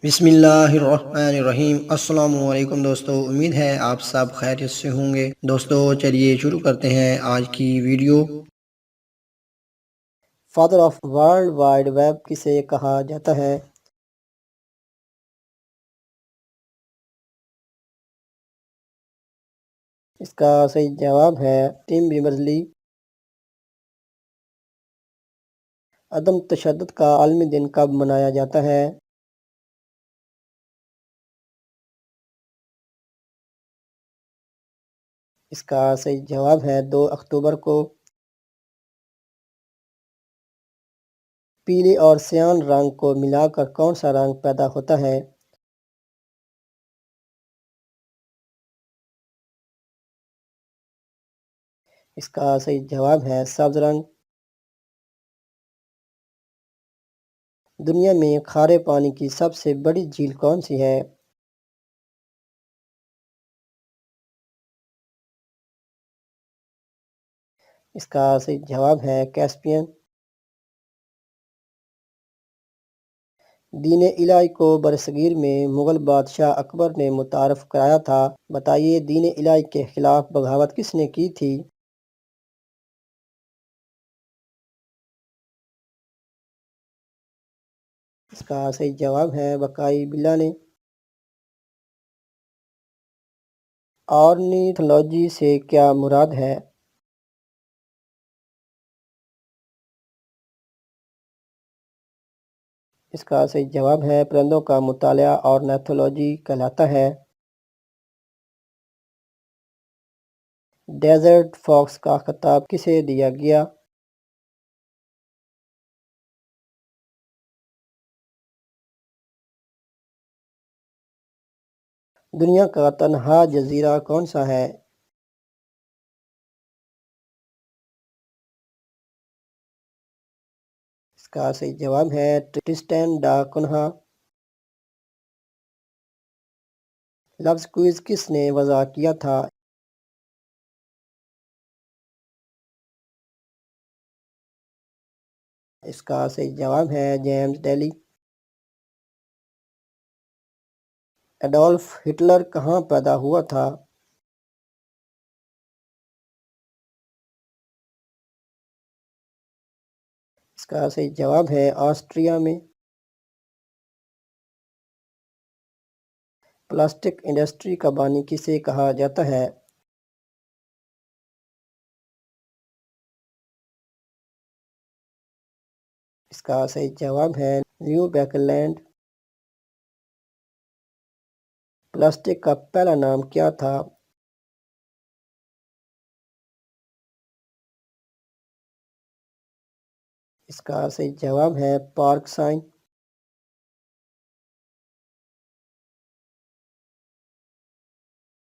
بسم اللہ الرحمن الرحیم۔ السلام علیکم دوستو، امید ہے آپ سب خیریت سے ہوں گے۔ دوستو چلیے شروع کرتے ہیں آج کی ویڈیو۔ Father of world wide web کسے کہا جاتا ہے؟ اس کا صحیح جواب ہے ٹم بیرنز-لی۔ عدم تشدد کا عالمی دن کب منایا جاتا ہے؟ اس کا صحیح جواب ہے 2 اکتوبر کو۔ پیلے اور سیان رنگ کو ملا کر کون سا رنگ پیدا ہوتا ہے؟ اس کا صحیح جواب ہے سبز رنگ۔ دنیا میں کھارے پانی کی سب سے بڑی جھیل کون سی ہے؟ اس کا صحیح جواب ہے کیسپین۔ دین الہی کو برصغیر میں مغل بادشاہ اکبر نے متعارف کرایا تھا، بتائیے دین الہی کے خلاف بغاوت کس نے کی تھی؟ اس کا صحیح جواب ہے بقائی بلا نے۔ آرنیتھولوجی سے کیا مراد ہے؟ اس کا صحیح جواب ہے پرندوں کا مطالعہ آرنیتھولوجی کہلاتا ہے۔ ڈیزرٹ فاکس کا خطاب کسے دیا گیا؟ دنیا کا تنہا جزیرہ کون سا ہے؟ اس کا صحیح جواب ہے ٹرسٹین ڈا کنہا۔ لفظ کوئز کس نے وضع کیا تھا؟ اس کا صحیح جواب ہے جیمز ڈیلی۔ ایڈولف ہٹلر کہاں پیدا ہوا تھا؟ اس کا صحیح جواب ہے آسٹریا میں۔ پلاسٹک انڈسٹری کا بانی کسے کہا جاتا ہے؟ اس کا صحیح جواب ہے لیو بیکرلینڈ۔ پلاسٹک کا پہلا نام کیا تھا؟ اس کا صحیح جواب ہے پارک سائن۔